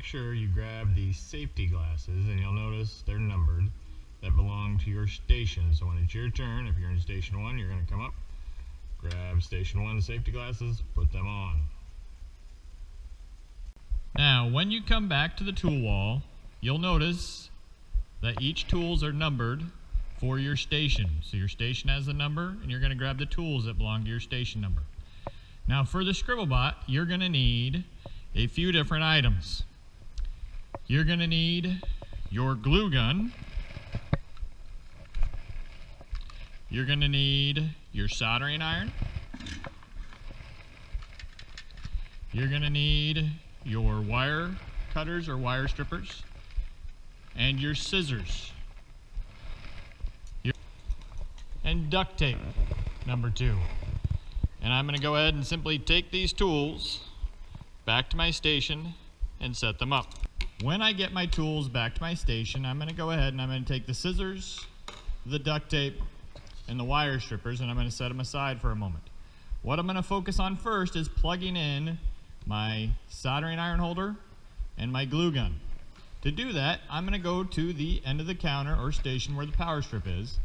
make sure you grab these safety glasses, and you'll notice they're numbered, that belong to your station. So when it's your turn, if you're in station 1, you're going to come up, grab station 1 safety glasses, put them on. Now when you come back to the tool wall, you'll notice that each tools are numbered for your station. So your station has a number, and you're going to grab the tools that belong to your station number. Now for the Scribble Bot, you're going to need a few different items. You're going to need your glue gun. You're going to need your soldering iron. You're going to need your wire cutters or wire strippers, and your scissors, and duct tape, number 2. And I'm going to go ahead and simply take these tools back to my station and set them up. When I get my tools back to my station, I'm going to go ahead and I'm going to take the scissors, the duct tape, and the wire strippers, and I'm going to set them aside for a moment. What I'm going to focus on first is plugging in my soldering iron holder and my glue gun. To do that, I'm going to go to the end of the counter or station where the power strip is,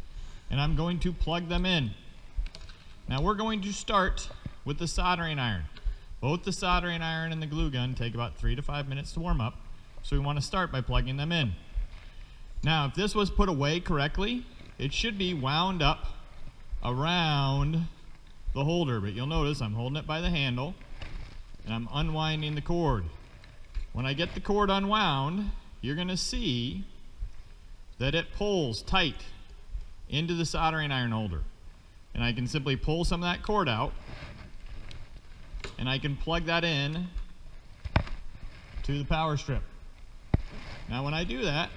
and I'm going to plug them in. Now we're going to start with the soldering iron. Both the soldering iron and the glue gun take about 3 to 5 minutes to warm up, so we want to start by plugging them in. Now if this was put away correctly, it should be wound up around the holder, but you'll notice I'm holding it by the handle and I'm unwinding the cord. When I get the cord unwound, you're going to see that it pulls tight into the soldering iron holder. And I can simply pull some of that cord out, and I can plug that in to the power strip. Now when I do that,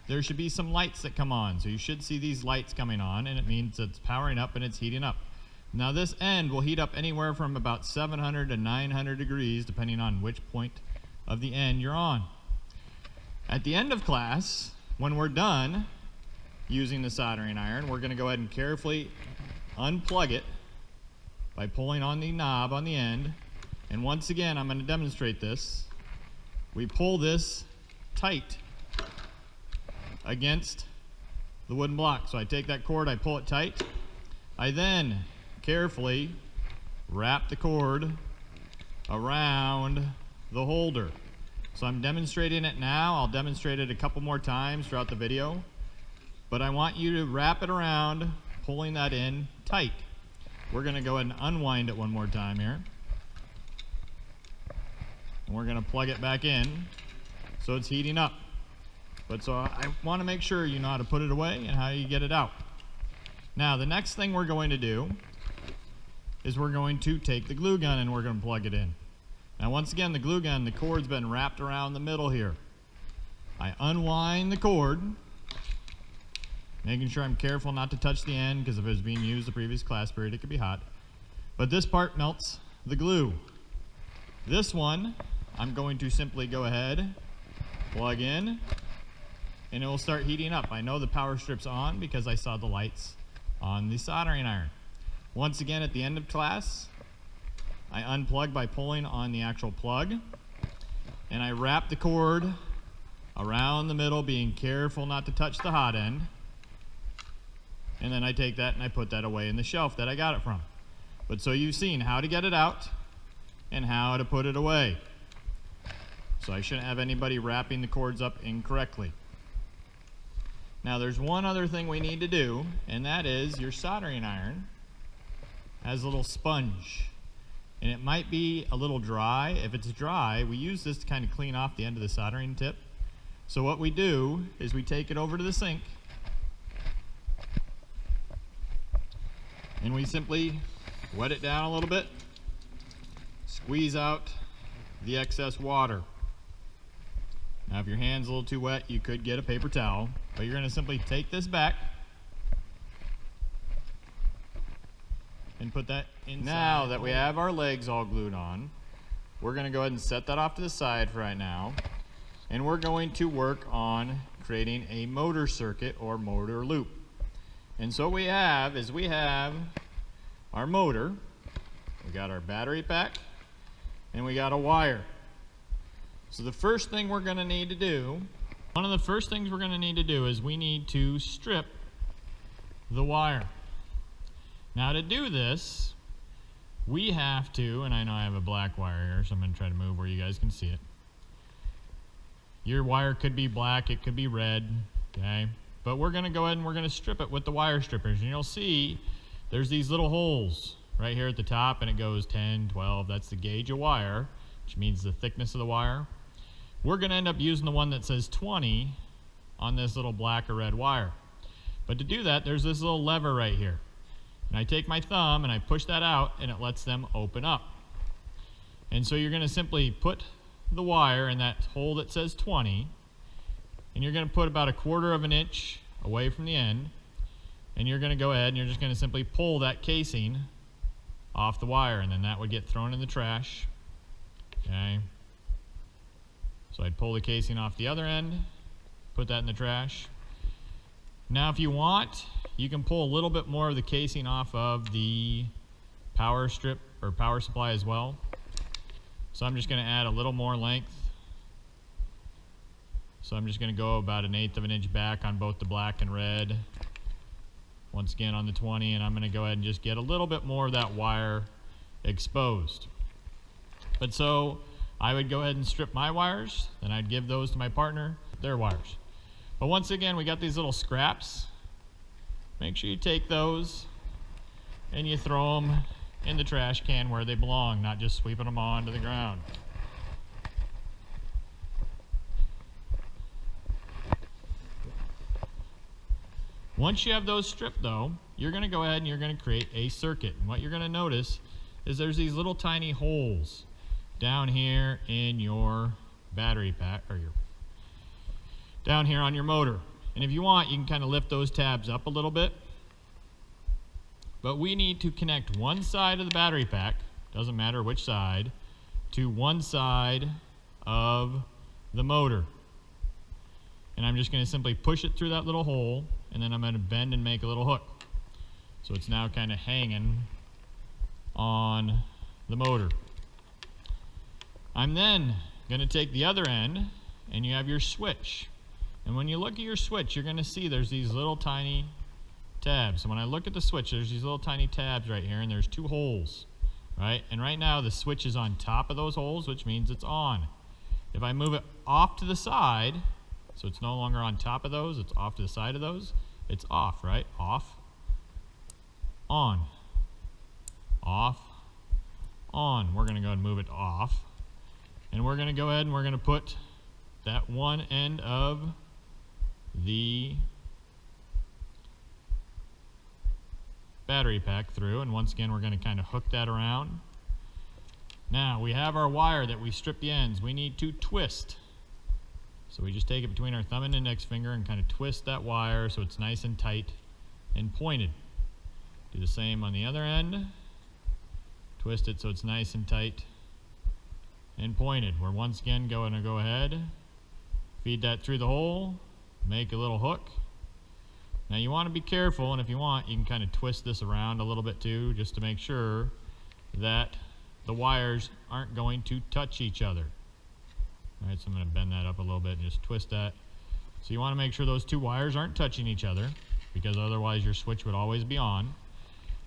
there should be some lights that come on. So you should see these lights coming on, and it means it's powering up and it's heating up. Now this end will heat up anywhere from about 700 to 900 degrees, depending on which point of the end you're on. At the end of class, when we're done using the soldering iron, we're going to go ahead and carefully unplug it by pulling on the knob on the end. And once again, I'm going to demonstrate this. We pull this tight against the wooden block. So I take that cord, I pull it tight. I then carefully wrap the cord around the holder. So I'm demonstrating it now. I'll demonstrate it a couple more times throughout the video. But I want you to wrap it around, pulling that in tight. We're going to go ahead and unwind it one more time here. And we're going to plug it back in so it's heating up. But so I want to make sure you know how to put it away and how you get it out. Now the next thing we're going to do is we're going to take the glue gun and we're going to plug it in. Now once again, the glue gun, the cord's been wrapped around the middle here. I unwind the cord, making sure I'm careful not to touch the end, because if it was being used the previous class period, it could be hot. But this part melts the glue. This one, I'm going to simply go ahead, plug in, and it will start heating up. I know the power strip's on because I saw the lights on the soldering iron. Once again, at the end of class, I unplug by pulling on the actual plug, and I wrap the cord around the middle, being careful not to touch the hot end. And then I take that and I put that away in the shelf that I got it from. But so you've seen how to get it out and how to put it away. So I shouldn't have anybody wrapping the cords up incorrectly. Now there's one other thing we need to do, and that is your soldering iron has a little sponge. And it might be a little dry. If it's dry, we use this to kind of clean off the end of the soldering tip. So what we do is we take it over to the sink and we simply wet it down a little bit, squeeze out the excess water. Now if your hand's a little too wet, you could get a paper towel, but you're going to simply take this back and put that inside. Now that we have our legs all glued on, we're going to go ahead and set that off to the side for right now, and we're going to work on creating a motor circuit or motor loop. And so what we have is we have our motor, we got our battery pack, and we got a wire. So the first thing we're going to need to do, one of the first things we're going to need to do is we need to strip the wire. Now to do this, we have to, and I know I have a black wire here, so I'm going to try to move where you guys can see it. Your wire could be black, it could be red, okay? But we're going to go ahead and we're going to strip it with the wire strippers. And you'll see there's these little holes right here at the top, and it goes 10, 12. That's the gauge of wire, which means the thickness of the wire. We're going to end up using the one that says 20 on this little black or red wire. But to do that, there's this little lever right here. And I take my thumb and I push that out, and it lets them open up. And so you're going to simply put the wire in that hole that says 20, and you're going to put about 1/4 of an inch away from the end, and you're going to go ahead and you're just going to simply pull that casing off the wire, and then that would get thrown in the trash. Okay. So I'd pull the casing off the other end, put that in the trash. Now if you want, you can pull a little bit more of the casing off of the power strip or power supply as well. So I'm just going to add a little more length. So I'm just going to go about 1/8 of an inch back on both the black and red. Once again on the 20, and I'm going to go ahead and just get a little bit more of that wire exposed. But so I would go ahead and strip my wires, then I'd give those to my partner, their wires. But once again, we got these little scraps. Make sure you take those and you throw them in the trash can where they belong, not just sweeping them onto the ground. Once you have those stripped though, you're going to go ahead and you're going to create a circuit. And what you're going to notice is there's these little tiny holes down here in your battery pack, or down here on your motor. And if you want, you can kind of lift those tabs up a little bit. But we need to connect one side of the battery pack, doesn't matter which side, to one side of the motor. And I'm just going to simply push it through that little hole, and then I'm going to bend and make a little hook. So it's now kind of hanging on the motor. I'm then going to take the other end, and you have your switch. And when you look at your switch, you're going to see there's these little tiny tabs. So when I look at the switch, there's these little tiny tabs right here, and there's 2 holes, right? And right now the switch is on top of those holes, which means it's on. If I move it off to the side, so it's no longer on top of those, it's off to the side of those, it's off, right? Off, on, off, on. We're going to go and move it off. And we're going to go ahead and we're going to put that one end of the battery pack through, and once again we're going to kind of hook that around. Now we have our wire that we stripped the ends. We need to twist. So we just take it between our thumb and index finger and kind of twist that wire so it's nice and tight and pointed. Do the same on the other end. Twist it so it's nice and tight and pointed. We're once again going to go ahead, feed that through the hole, make a little hook. Now you want to be careful, and if you want, you can kind of twist this around a little bit too, just to make sure that the wires aren't going to touch each other. All right, so I'm going to bend that up a little bit and just twist that. So you want to make sure those 2 wires aren't touching each other, because otherwise your switch would always be on.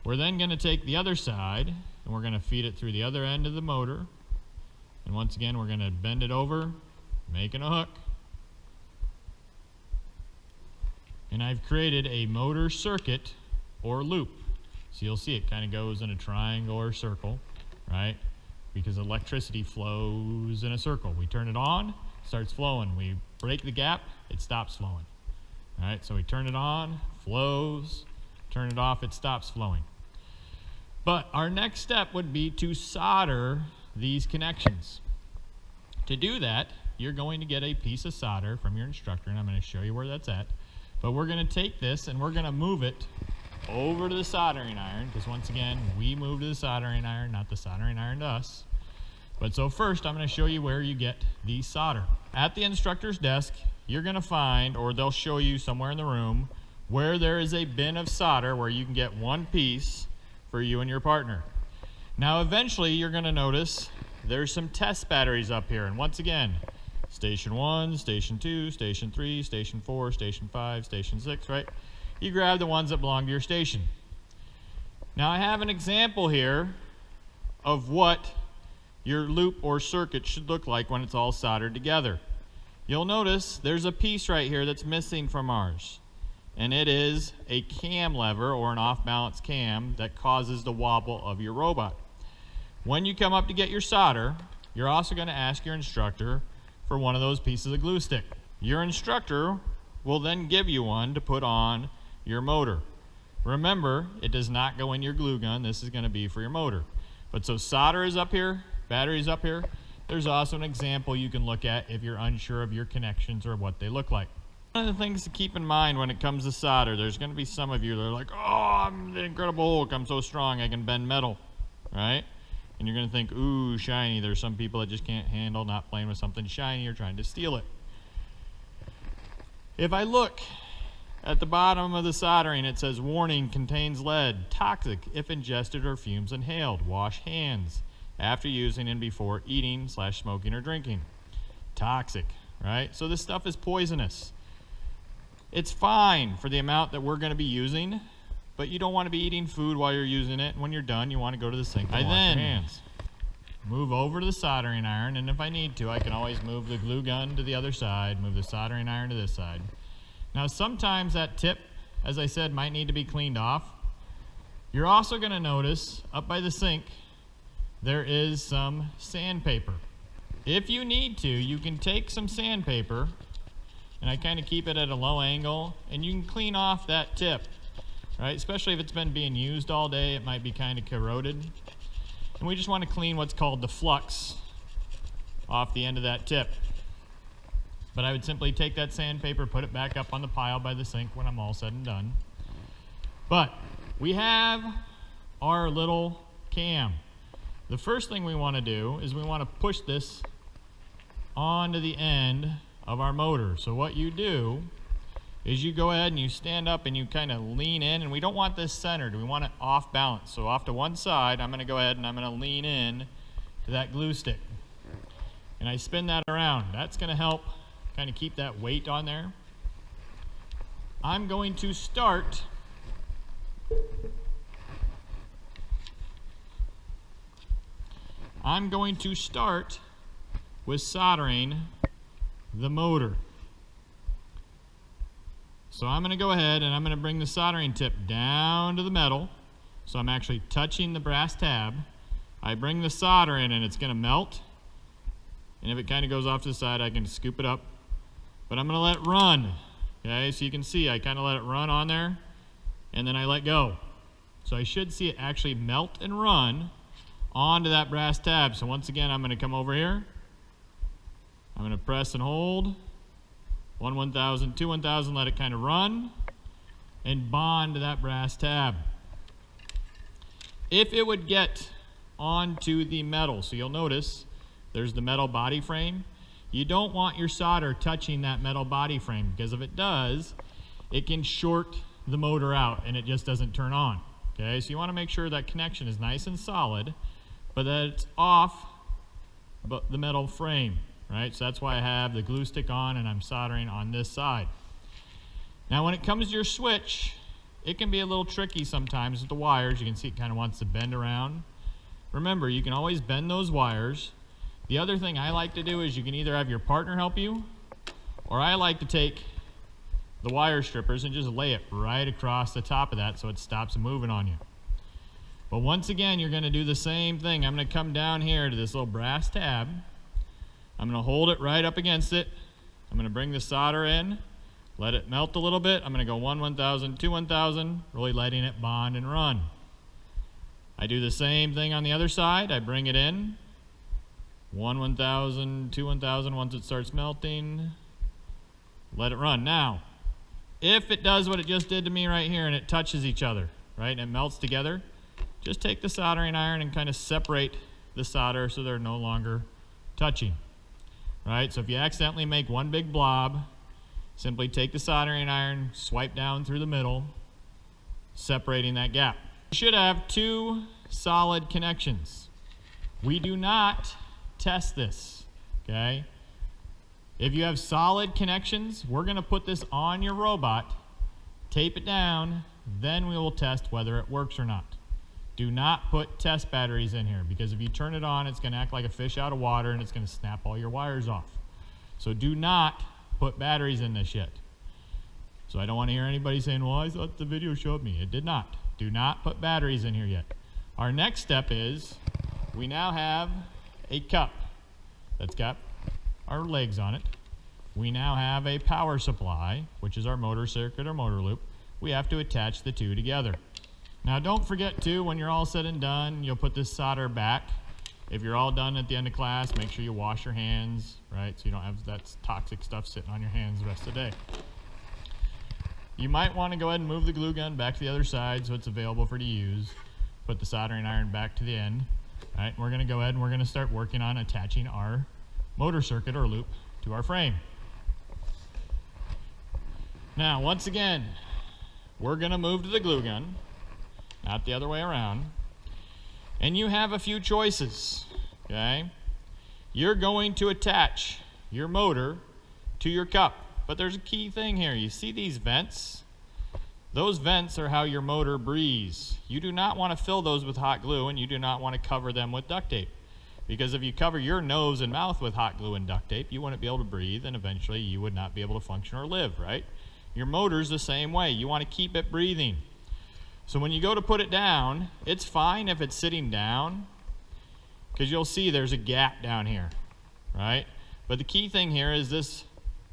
We're then going to take the other side, and we're going to feed it through the other end of the motor. And once again, we're going to bend it over, making a hook. And I've created a motor circuit or loop. So you'll see it kind of goes in a triangle or circle, right? Because electricity flows in a circle. We turn it on, it starts flowing. We break the gap, it stops flowing. All right, so we turn it on, flows, turn it off, it stops flowing. But our next step would be to solder these connections. To do that, you're going to get a piece of solder from your instructor, and I'm going to show you where that's at. But we're going to take this and we're going to move it over to the soldering iron, because once again, we move to the soldering iron, not the soldering iron to us. But so first, I'm going to show you where you get the solder. At the instructor's desk, you're going to find, or they'll show you somewhere in the room, where there is a bin of solder where you can get 1 piece for you and your partner. Now eventually you're going to notice there's some test batteries up here, and once again, Station 1, Station 2, Station 3, Station 4, Station 5, Station 6, right? You grab the ones that belong to your station. Now I have an example here of what your loop or circuit should look like when it's all soldered together. You'll notice there's a piece right here that's missing from ours, and it is a cam lever or an off-balance cam that causes the wobble of your robot. When you come up to get your solder, you're also going to ask your instructor for one of those pieces of glue stick. Your instructor will then give you one to put on your motor. Remember, it does not go in your glue gun. This is going to be for your motor. But so solder is up here, battery is up here. There's also an example you can look at if you're unsure of your connections or what they look like. One of the things to keep in mind when it comes to solder, there's going to be some of you that are like, oh, I'm the Incredible Hulk, I'm so strong, I can bend metal, right? And you're going to think, ooh, shiny. There's some people that just can't handle not playing with something shiny or trying to steal it. If I look at the bottom of the soldering, it says, warning, contains lead, toxic if ingested or fumes inhaled. Wash hands after using and before eating / smoking or drinking. Toxic, right? So this stuff is poisonous. It's fine for the amount that we're going to be using, but you don't want to be eating food while you're using it. When you're done, you want to go to the sink and wash your hands. Move over to the soldering iron, and if I need to, I can always move the glue gun to the other side, move the soldering iron to this side. Now, sometimes that tip, as I said, might need to be cleaned off. You're also going to notice up by the sink, there is some sandpaper. If you need to, you can take some sandpaper, and I kind of keep it at a low angle, and you can clean off that tip. Right? Especially if it's been being used all day, it might be kind of corroded. And we just want to clean what's called the flux off the end of that tip. But I would simply take that sandpaper, put it back up on the pile by the sink when I'm all said and done. But we have our little cam. The first thing we want to do is we want to push this onto the end of our motor. So what you do is you go ahead and you stand up and you kind of lean in, and we don't want this centered, we want it off balance. So off to one side, I'm going to go ahead and I'm going to lean in to that glue stick. And I spin that around. That's going to help kind of keep that weight on there. I'm going to start with soldering the motor. So I'm going to go ahead and I'm going to bring the soldering tip down to the metal. So I'm actually touching the brass tab. I bring the solder in and it's going to melt. And if it kind of goes off to the side, I can scoop it up. But I'm going to let it run. Okay, so you can see I kind of let it run on there and then I let go. So I should see it actually melt and run onto that brass tab. So once again, I'm going to come over here. I'm going to press and hold. 1 1000, 2 1000, let it kind of run and bond to that brass tab. If it would get onto the metal, so you'll notice there's the metal body frame. You don't want your solder touching that metal body frame, because if it does, it can short the motor out and it just doesn't turn on. Okay, so you want to make sure that connection is nice and solid, but that it's off the metal frame. Right, so that's why I have the glue stick on and I'm soldering on this side. Now when it comes to your switch, it can be a little tricky sometimes with the wires. You can see it kind of wants to bend around. Remember, you can always bend those wires. The other thing I like to do is you can either have your partner help you, or I like to take the wire strippers and just lay it right across the top of that so it stops moving on you. But once again, you're going to do the same thing. I'm going to come down here to this little brass tab. I'm going to hold it right up against it. I'm going to bring the solder in, let it melt a little bit. I'm going to go 1 1000, 2 1000, really letting it bond and run. I do the same thing on the other side. I bring it in, 1 1000, 2 1000. Once it starts melting, let it run. Now, if it does what it just did to me right here and it touches each other, right, and it melts together, just take the soldering iron and kind of separate the solder so they're no longer touching. Right, so if you accidentally make one big blob, simply take the soldering iron, swipe down through the middle, separating that gap. You should have 2 solid connections. We do not test this, okay? If you have solid connections, we're going to put this on your robot, tape it down, then we will test whether it works or not. Do not put test batteries in here, because if you turn it on, it's going to act like a fish out of water and it's going to snap all your wires off. So do not put batteries in this yet. So I don't want to hear anybody saying, well, I thought the video showed me. It did not. Do not put batteries in here yet. Our next step is we now have a cup that's got our legs on it. We now have a power supply, which is our motor circuit or motor loop. We have to attach the two together. Now don't forget too, when you're all said and done, you'll put this solder back. If you're all done at the end of class, make sure you wash your hands, right? So you don't have that toxic stuff sitting on your hands the rest of the day. You might want to go ahead and move the glue gun back to the other side so it's available for you to use. Put the soldering iron back to the end. All right, we're going to go ahead and we're going to start working on attaching our motor circuit or loop to our frame. Now, once again, we're going to move to the glue gun, not the other way around. And you have a few choices, okay? You're going to attach your motor to your cup. But there's a key thing here. You see these vents? Those vents are how your motor breathes. You do not want to fill those with hot glue, and you do not want to cover them with duct tape. Because if you cover your nose and mouth with hot glue and duct tape, you wouldn't be able to breathe, and eventually you would not be able to function or live, right? Your motor's the same way. You want to keep it breathing. So when you go to put it down, it's fine if it's sitting down, because you'll see there's a gap down here, right? But the key thing here is this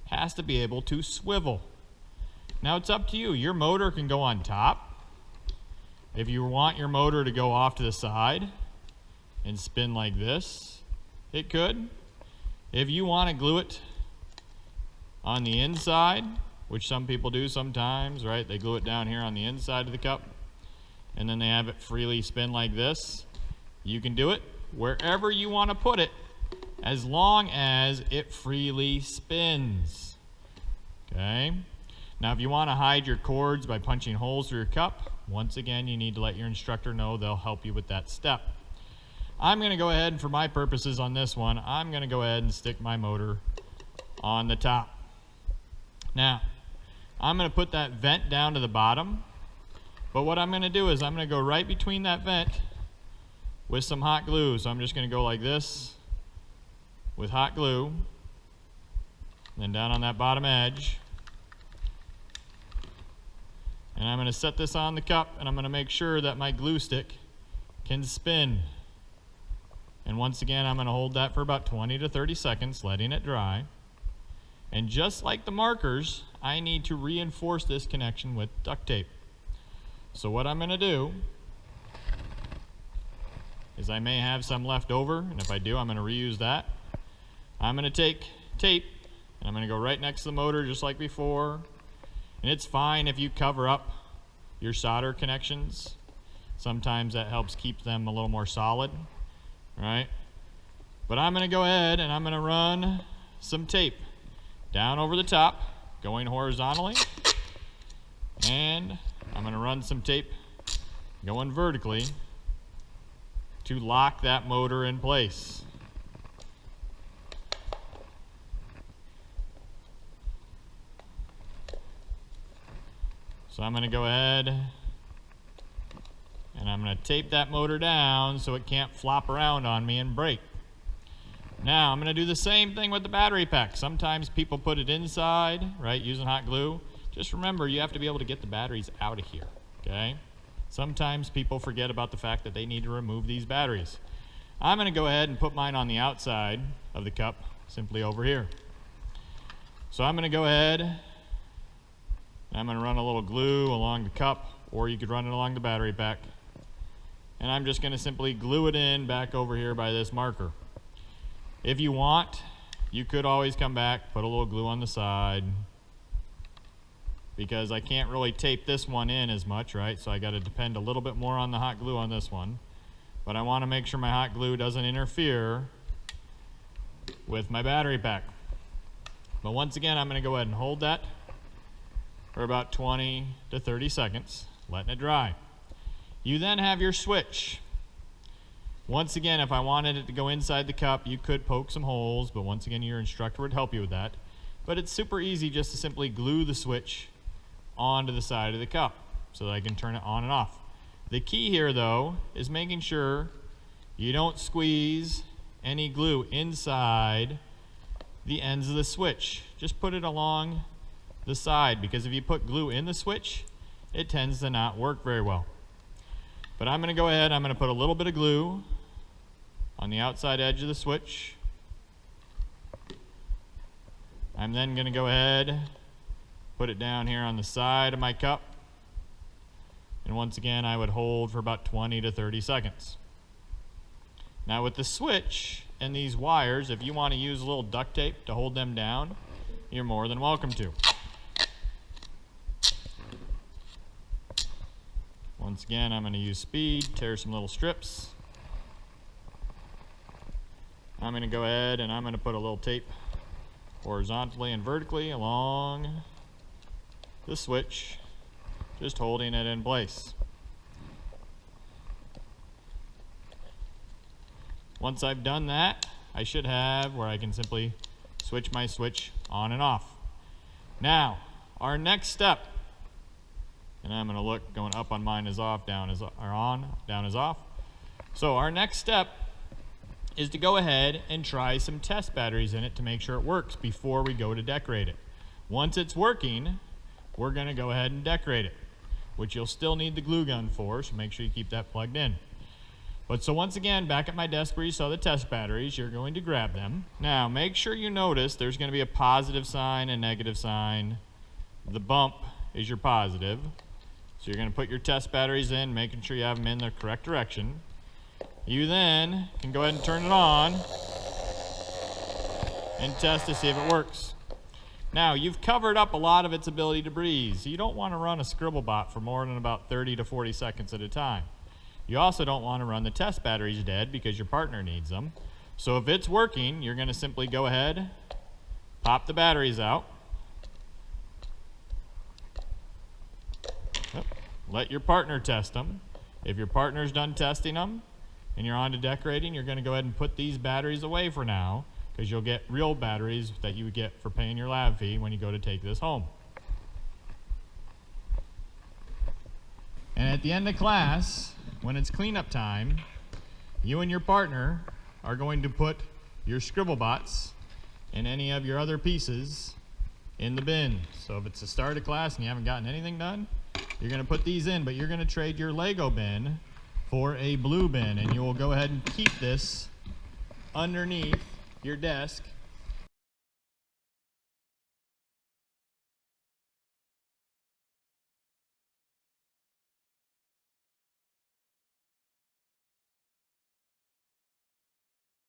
has to be able to swivel. Now it's up to you. Your motor can go on top. If you want your motor to go off to the side and spin like this, it could. If you want to glue it on the inside, which some people do sometimes, right? They glue it down here on the inside of the cup, and then they have it freely spin like this. You can do it wherever you want to put it, as long as it freely spins. Okay? Now, if you want to hide your cords by punching holes through your cup, once again, you need to let your instructor know. They'll help you with that step. I'm going to go ahead, and for my purposes on this one, I'm going to go ahead and stick my motor on the top. Now, I'm going to put that vent down to the bottom, but what I'm going to do is I'm going to go right between that vent with some hot glue. So I'm just going to go like this with hot glue, then down on that bottom edge. And I'm going to set this on the cup, and I'm going to make sure that my glue stick can spin. And once again, I'm going to hold that for about 20 to 30 seconds, letting it dry. And just like the markers, I need to reinforce this connection with duct tape. So what I'm going to do is I may have some left over, and if I do, I'm going to reuse that. I'm going to take tape, and I'm going to go right next to the motor just like before. And it's fine if you cover up your solder connections. Sometimes that helps keep them a little more solid, right? But I'm going to go ahead and I'm going to run some tape down over the top, going horizontally. And I'm going to run some tape going vertically to lock that motor in place. So I'm going to go ahead and I'm going to tape that motor down so it can't flop around on me and break. Now I'm going to do the same thing with the battery pack. Sometimes people put it inside, right, using hot glue. Just remember, you have to be able to get the batteries out of here, okay? Sometimes people forget about the fact that they need to remove these batteries. I'm going to go ahead and put mine on the outside of the cup, simply over here. So I'm going to go ahead, I'm going to run a little glue along the cup, or you could run it along the battery pack. And I'm just going to simply glue it in back over here by this marker. If you want, you could always come back, put a little glue on the side, because I can't really tape this one in as much, right? So I got to depend a little bit more on the hot glue on this one. But I want to make sure my hot glue doesn't interfere with my battery pack. But once again, I'm going to go ahead and hold that for about 20 to 30 seconds, letting it dry. You then have your switch. Once again, if I wanted it to go inside the cup, you could poke some holes, but once again, your instructor would help you with that. But it's super easy just to simply glue the switch onto the side of the cup so that I can turn it on and off. The key here, though, is making sure you don't squeeze any glue inside the ends of the switch. Just put it along the side, because if you put glue in the switch, it tends to not work very well. But I'm going to go ahead, I'm going to put a little bit of glue on the outside edge of the switch. I'm then going to go ahead, put it down here on the side of my cup. And once again, I would hold for about 20 to 30 seconds. Now with the switch and these wires, if you want to use a little duct tape to hold them down, you're more than welcome to. Once again, I'm going to use speed, tear some little strips. I'm going to go ahead and I'm going to put a little tape horizontally and vertically along the switch, just holding it in place. Once I've done that, I should have where I can simply switch my switch on and off. Now, our next step, and I'm going to look, going up on mine is off, down is on, down is off. So our next step is to go ahead and try some test batteries in it to make sure it works before we go to decorate it. Once it's working, we're going to go ahead and decorate it, which you'll still need the glue gun for, so make sure you keep that plugged in. But so once again, back at my desk where you saw the test batteries, you're going to grab them. Now, make sure you notice there's going to be a positive sign and negative sign. The bump is your positive. So you're going to put your test batteries in, making sure you have them in the correct direction. You then can go ahead and turn it on and test to see if it works. Now, you've covered up a lot of its ability to breathe, so you don't want to run a Scribble Bot for more than about 30 to 40 seconds at a time. You also don't want to run the test batteries dead because your partner needs them. So if it's working, you're going to simply go ahead, pop the batteries out, let your partner test them. If your partner's done testing them and you're on to decorating, you're going to go ahead and put these batteries away for now, because you'll get real batteries that you would get for paying your lab fee when you go to take this home. And at the end of class, when it's cleanup time, you and your partner are going to put your Scribble Bots and any of your other pieces in the bin. So if it's the start of class and you haven't gotten anything done, you're going to put these in, but you're going to trade your Lego bin for a blue bin, and you will go ahead and keep this underneath your desk